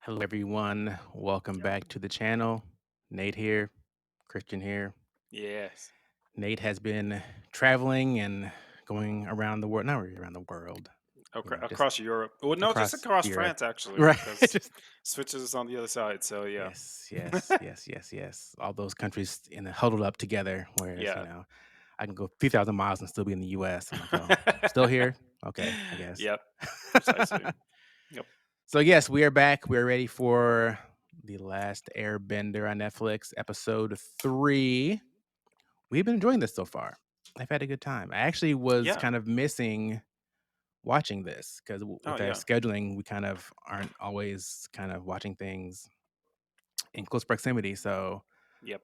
Hello, everyone. Welcome Yep. back to the channel. Nate here, Christian here. Yes. Nate has been traveling and going around the world, not really around the world, just Across Europe. Well, no, just across across Europe. France actually, Right. because just Switches is on the other side. So yeah. yes, yes, yes, yes, yes. All those countries huddled up together. Whereas, Yeah. I can go 3,000 miles and still be in the US. I'm like, oh, still here? Okay, I guess. Yep. Precisely. Yep. So, yes, we are back. We're ready for The Last Airbender on Netflix, episode 3. We've been enjoying this so far. I've had a good time. I actually was Yeah. kind of missing watching this because Oh with our yeah. scheduling, we kind of aren't always kind of watching things in close proximity. So, Yep.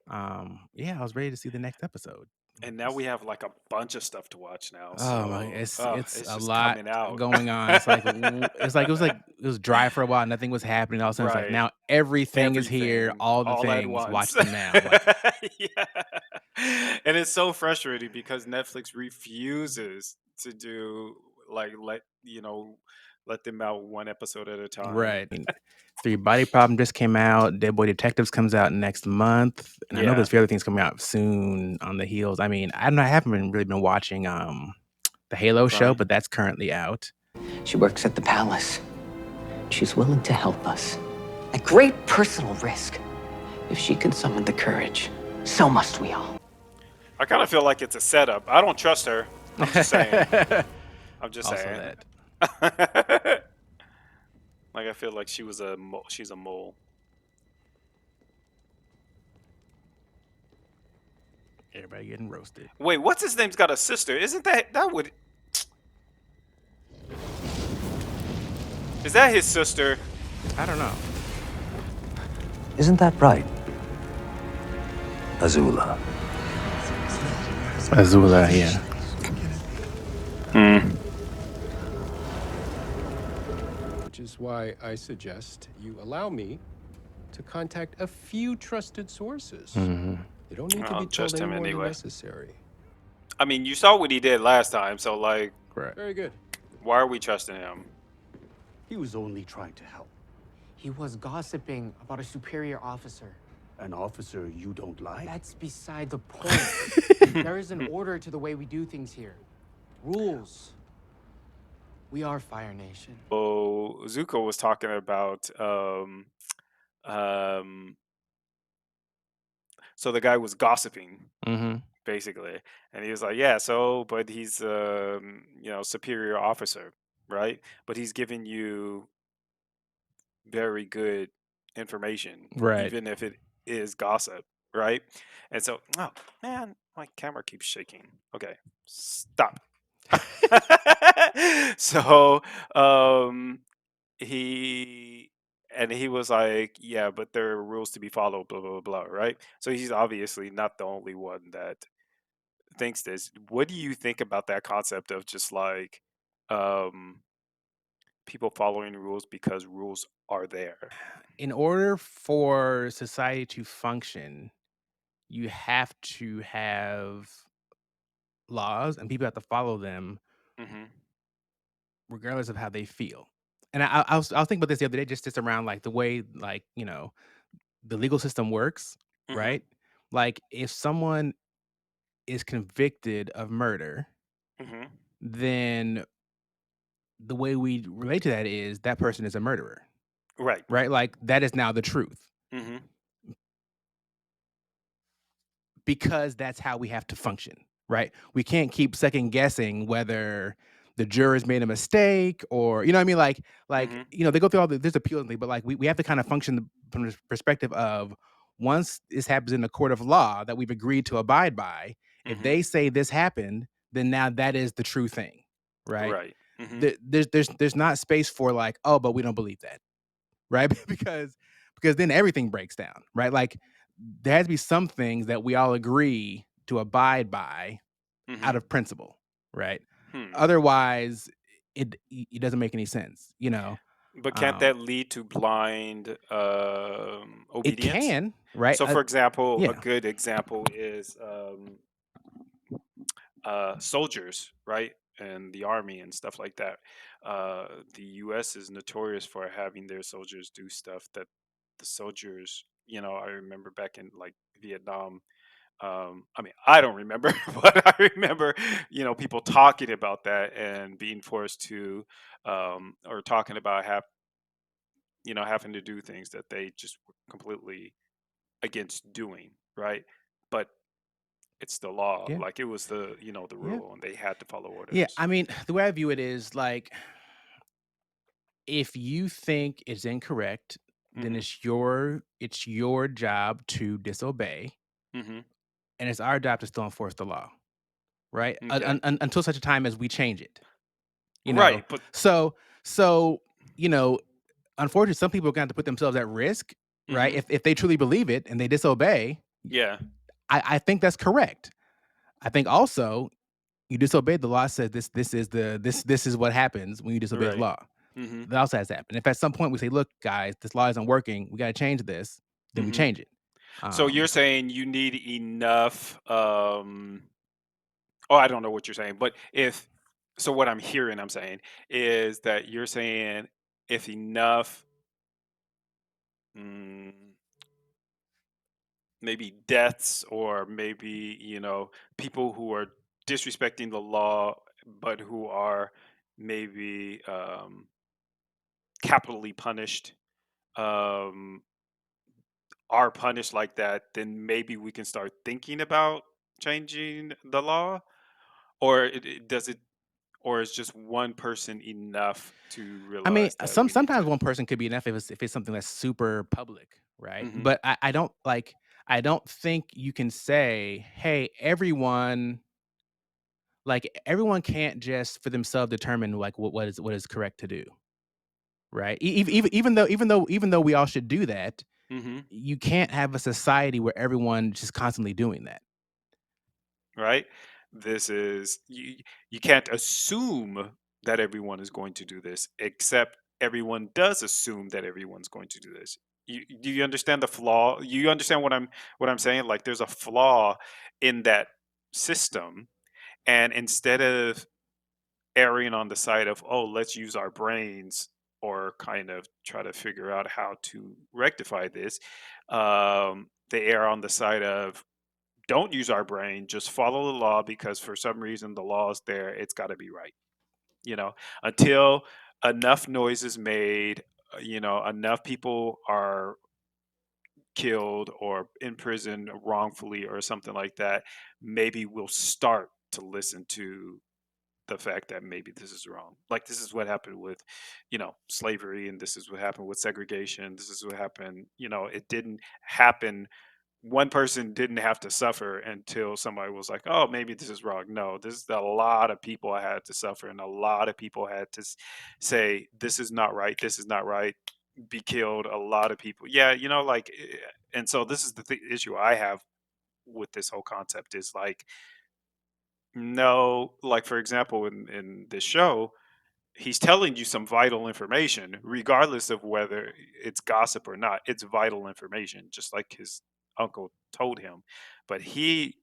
yeah, I was ready to see the next episode. And now we Just- have like a bunch of stuff to watch now. Oh my, So it's it's a just lot coming out. going on. It was dry for a while. Nothing was happening. All of a sudden, it's like Right. now everything is here. Everything All the all at things. Watch once. them now. I'm like, Yeah. And it's so frustrating because Netflix refuses to do like let them out one episode at a time. right. Three Body Problem just came out. Dead Boy Detectives comes out next month, and I know Yeah. there's a few other things coming out soon on the heels. I mean, I don't know. I haven't really been watching the Halo show, Right. but that's currently out. She works at the palace. She's willing to help us at great personal risk. If she can summon the courage, so must we all. I kind of feel like it's a setup. I don't trust her. I'm just saying. I'm just Also, saying. that Like I feel like she's a mole. everybody getting roasted. Wait, what's his name's got a sister? Isn't that would is that his sister? I don't know. Isn't that right, Azula? Azula, yeah. Hmm. Which is why I suggest you allow me to contact a few trusted sources. hmm You don't need I to be don't trust told any him more than anyway. necessary. I mean, you saw what he did last time, so like, Correct. Very good. why are we trusting him? He was only trying to help. He was gossiping about a superior officer. An officer you don't like? That's beside the point. There is an order to the way we do things here. Rules. We are Fire Nation. So Zuko was talking about um so the guy was gossiping hmm basically, and he was like, yeah, so but he's superior officer, right? But he's giving you very good information, Right. even if it is gossip, right? And so, oh man, my camera keeps shaking. Okay, stop. So, he he was like, yeah, but there are rules to be followed, blah blah blah, right? So he's obviously not the only one that thinks this. What do you think about that concept of just like um people following rules because rules are there? In order for society to function, you have to have laws, and people have to follow them Hmm. regardless of how they feel. And I was thinking about this the other day, just around like the way the legal system works, Hmm. right? Like if someone is convicted of murder, Hmm. then the way we relate to that is that person is a murderer, Right. right? Like that is now the truth Hmm. because that's how we have to function, right? We can't keep second guessing whether the jurors made a mistake or you know what I mean? Hmm. They go through all there's appeals and things, but like we have to kind of function from the perspective of once this happens in a court of law that we've agreed to abide by, if Hmm. they say this happened, then now that is the true thing, right? Right. Hmm. There's not space for like, oh, but we don't believe that, right? Because then everything breaks down, right? Like there has to be some things that we all agree to abide by Hmm. out of principle, right? Hmm. Otherwise, it doesn't make any sense, you know. But can't Um, that lead to blind it obedience? can, right? So, for example, a Yeah, good example is soldiers, right? And the army and stuff like that. the U.S. is notorious for having their soldiers do stuff that the soldiers, I remember back in like Vietnam. I mean, I don't remember, but I remember, people talking about that and being forced to, or talking about having to do things that they just were completely against doing, right? But it's the law. Yeah. Like it was the Yeah. rule, and they had to follow Yeah. orders. I mean, the way I view it is like, if you think it's incorrect, then Hmm. it's your job to disobey, Hmm. and it's our job to still enforce the law, right? Okay. Until such a time as we change it, you know. Right, but So so you know, unfortunately, some people are going to put themselves at risk, right? hmm. If they truly believe it and they disobey, Yeah. I think that's correct. I think also you disobey the law says this is what happens when you disobey the Right. law. Hmm. That also has to happen. If at some point we say, look, guys, this law isn't working, we got to change this, then we Hmm. change it. So you're Um, saying you need enough. Oh, I don't know what you're saying, but if so, what I'm saying is that you're saying if enough, mm, maybe deaths or maybe people who are disrespecting the law, but who are maybe capitally punished, um, are punished like that, then maybe we can start thinking about changing the law, or does it, or is just one person enough to I mean, realize that we need sometimes to? one person could be enough if it's something that's super public, right? Hmm. But I don't think you can say, hey, everyone can't just for themselves determine like what is correct to do, right? Even though we all should do that, Hmm. you can't have a society where everyone just constantly doing that. Right? This is you can't assume that everyone is going to do this, except everyone does assume that everyone's going to do this. Do you understand the flaw? You understand what I'm saying? Like there's a flaw in that system, and instead of erring on the side of, oh, let's use our brains or kind of try to figure out how to rectify this, they err on the side of don't use our brain, just follow the law because for some reason the law is there, it's got to be right, you know until enough noise is made, enough people are killed or in prison wrongfully or something like that, maybe we'll start to listen to the fact that maybe this is wrong. Like this is what happened with, slavery, and this is what happened with segregation. This is what happened. It didn't happen. One person didn't have to suffer until somebody was like, "Oh, maybe this is wrong." No, this is a lot of people had to suffer, and a lot of people had to say, "This is not right. This is not right." Be killed. A lot of people. Yeah, and so this is the issue I have with this whole concept is like, no, like for example, in this show, he's telling you some vital information, regardless of whether it's gossip or not. It's vital information, just like his uncle told him. But he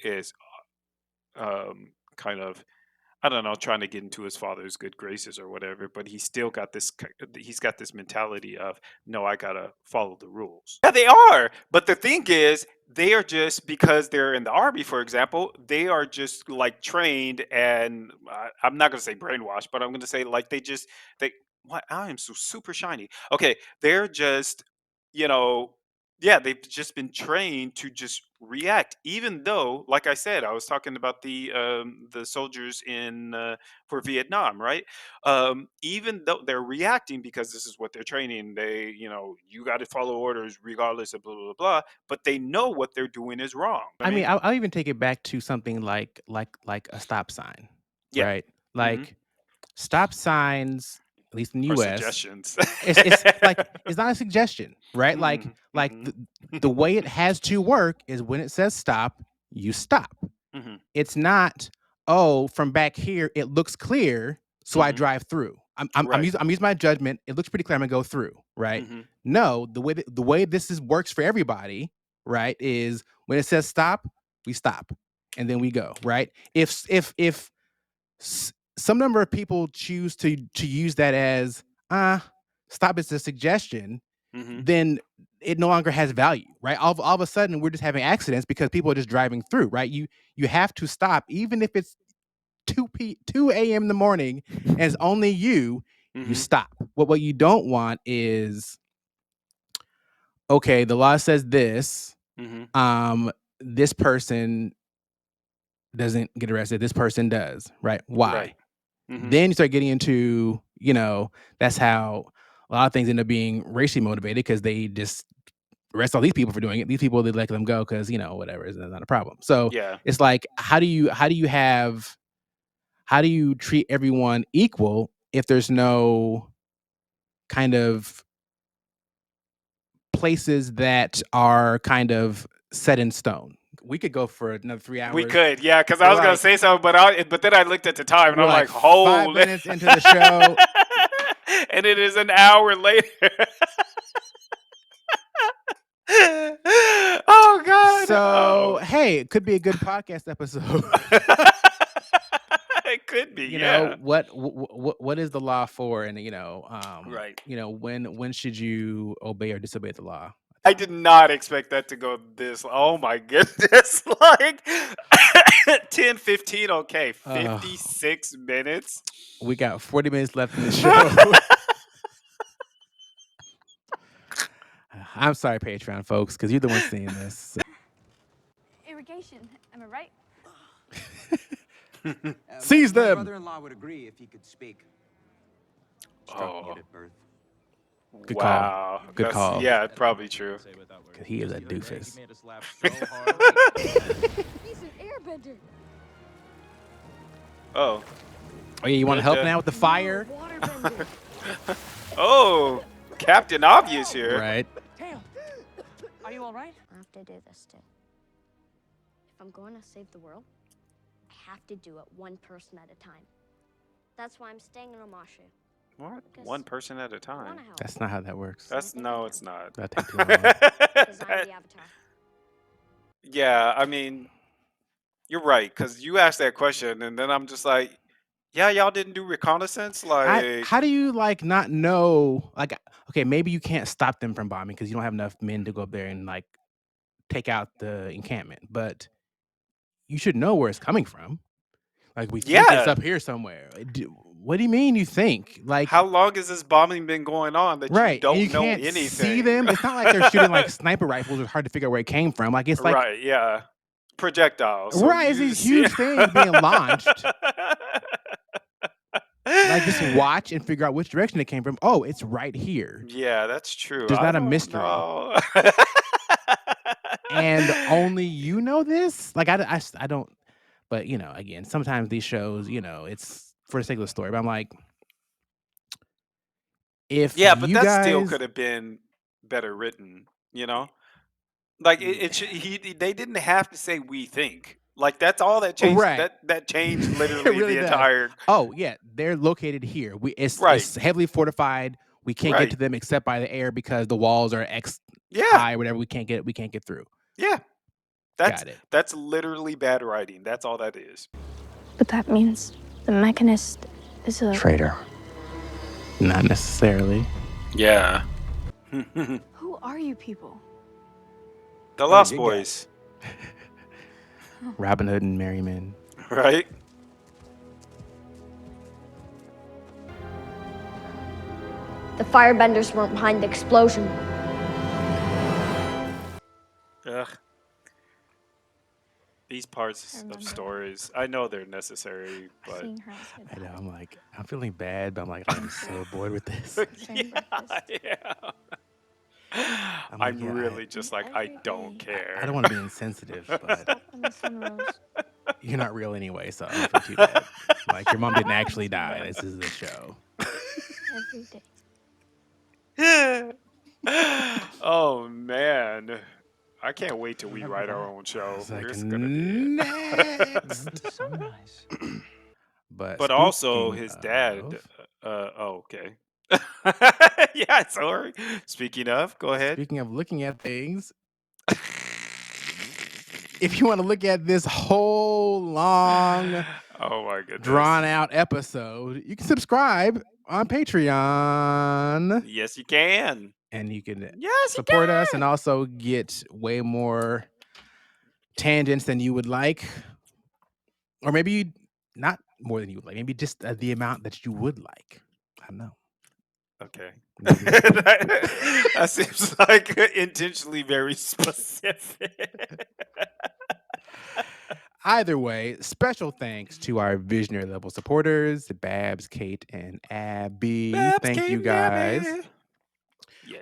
is kind of, I don't know, trying to get into his father's good graces or whatever, but he's still got he's got this mentality of, no, I gotta follow the rules. Yeah, they are. But the thing is, they are just because they're in the army, for example, they are just like trained and I'm not gonna say brainwashed, but I'm gonna say like they what I am so super shiny. Okay, they're just, you know, yeah, they've just been trained to just react, even though, like I said, I was talking about the soldiers in for Vietnam, right? Even though they're reacting because this is what they're training, you got to follow orders regardless of blah blah blah. But they know what they're doing is wrong. I I mean, mean, I'll even take it back to something like a stop sign, yeah. right? Hmm. Like stop signs, at least in the Or U.S. suggestions. It's not a suggestion, right? Like Hmm. like Hmm. the way it has to work is when it says stop, you stop. Hmm. It's not, oh, from back here it looks clear, so I Hmm. drive through. Right. I'm using my judgment. It looks pretty clear. I'm gonna go through, right? Hmm. No, the way this is works for everybody, right? Is when it says stop, we stop, and then we go, right? If some number of people choose to use that as stop as a suggestion, Mhm. then it no longer has value, right? All of a sudden, we're just having accidents because people are just driving through, right? You have to stop, even if it's 2 a.m. in the morning and it's only you. You Mhm. stop. What you don't want is, okay, the law says this. Mhm. This person doesn't get arrested. This person does, right? Why? Right. Mhm. Then you start getting into, that's how a lot of things end up being racially motivated because they just arrest all these people for doing it. These people, they let them go because, whatever, is not a problem. So Yeah. it's like, how do you treat everyone equal if there's no kind of places that are kind of set in stone? We could go for another 3 We hours. could, yeah, because I We're was gonna like say something, but then I looked at the time and we're I'm like like, 5 holy, minutes into the show. and it is an hour later. Oh God. So, Oh. hey, it could be a good podcast episode. It could be, yeah. What is the law for, and Right. when should you obey or disobey the law? I did not expect that to go this. Oh my goodness. Like 10, 15, okay. Uh, 56 minutes. we got 40 minutes left in the show. I'm sorry, Patreon folks, because you're the ones seeing this. Irrigation, am I right? Seize My them. brother-in-law would agree if he could speak. Struck Oh, me at birth. Good call. wow. Good That's, call. yeah, probably true. 'Cause he is a doofus. He's an airbender. Oh. Oh yeah, you want to Good, help now with the fire? No, waterbender. Oh, Captain Obvious here. Right. Tail, are you all right? I have to do this too. If I'm going to save the world, I have to do it one person at a time. That's why I'm staying in Omashu. What? Because One person at a I time. want to help. That's not how that works. That's no, it's not. That'd take too long. Because I'm That- the Avatar. yeah, I mean, you're right. Because you asked that question, and then I'm just like, yeah, y'all didn't do reconnaissance. Like, How do you not know? Okay, maybe you can't stop them from bombing because you don't have enough men to go up there and take out the encampment. But you should know where it's coming from. Like, we think it's yeah. up here somewhere. What do you mean you think? How long has this bombing been going on that you Right, and don't you know can't anything? see them. It's not like they're shooting sniper rifles. It's hard to figure out where it came from. It's like Right, yeah. Projectiles. So right, it's you these see- huge things being launched. Just watch and figure out which direction it came from. Oh, it's right here. Yeah, that's true. There's I not a don't mystery. know. And only you know this? I don't. But, again, sometimes these shows, it's for the sake of the story. But I'm like, if Yeah, but you that still guys, could have been better written, you know? Like it should, they didn't have to say we think. Like that's all that changed. right. That changed It literally really the does. entire. Oh, yeah, they're located here. It's Right. heavily fortified. We can't get Right. to them except by the air because the walls are X Yeah, high, whatever. We can't get through. yeah. Got it. That's literally bad writing. That's all that is. But that means the Mechanist is a... Traitor. Not necessarily. Yeah. Who are you people? The Lost good Boys, Robin Hood and Merryman. right? The firebenders weren't behind the explosion. Ugh. These parts of stories, I know they're necessary, but Seeing her outside I the know. house. I'm like, I'm feeling bad, but I'm like, I'm so bored with this. Sharing yeah, breakfast. yeah. I'm I'm like, yeah, really just like I Every don't day. care. I don't want to be insensitive, but Stop when the sun rose. you're not real anyway, so I don't feel too bad. Like, your mom didn't actually die. This is the show. Every day. Oh man, I can't wait till we write our own show. It's like, We're just gonna do it. next. Sunrise. But also, speaking his dad. of- Oh, okay. Yeah, sorry. Speaking of, go ahead. Speaking of looking at things, if you want to look at this whole long Oh my goodness. drawn out episode, you can subscribe on Patreon Yes, you can. and you can Yes, you support us and can. also get way more tangents than you would like. Or maybe not more than you would like, maybe just the amount that you would like. I don't know. Okay. Maybe. That seems like intentionally very specific. Either way, special thanks to our visionary level supporters, Babs, Kate, and Abby. Babs, Thank Kate, you and guys. Abby.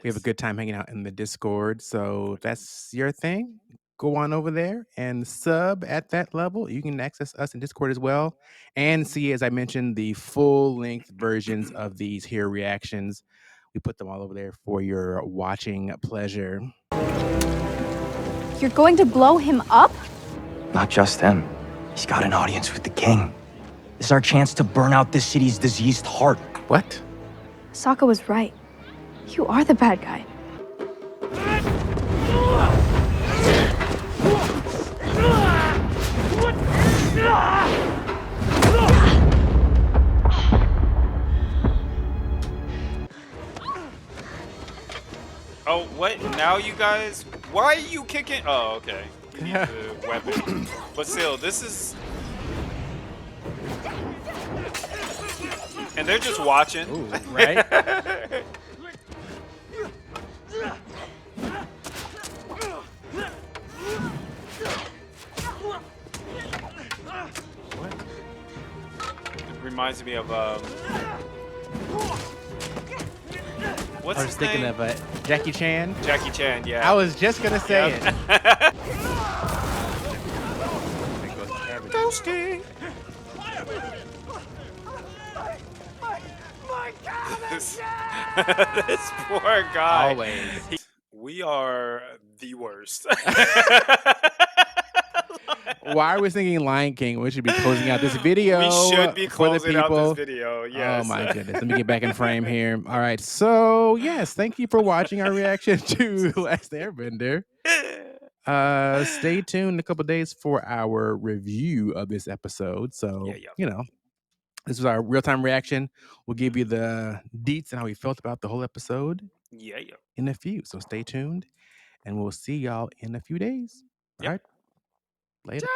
We have a Yes. good time hanging out in the Discord. So if that's your thing, go on over there and sub at that level. You can access us in Discord as well and see, as I mentioned, the full length versions of these here reactions. We put them all over there for your watching pleasure. You're going to blow him up? Not just him. He's got an audience with the king. This is our chance to burn out this city's diseased heart. What? Sokka was right. You are the bad guy. Oh, what? Now you guys? Why are you kicking? Oh, okay. You need the weapon. But still, this is. And they're just watching. Ooh, right? It reminds me of what's I was his thinking name? of Jackie Chan. Jackie Chan, yeah. I was just gonna say it. Ghosty. This, this poor guy. Always. We are the worst. Why are we singing Lion King? We should be closing out this video. We should be for the closing out this people. video. Yes. Oh my goodness. Let me get back in frame here. All right. So yes, thank you for watching our reaction to Last Airbender. Stay tuned in a couple days for our review of this episode. So this was our real-time reaction. We'll give you the deets and how we felt about the whole episode in a few. So stay tuned, and we'll see y'all in a few days. All right. Later.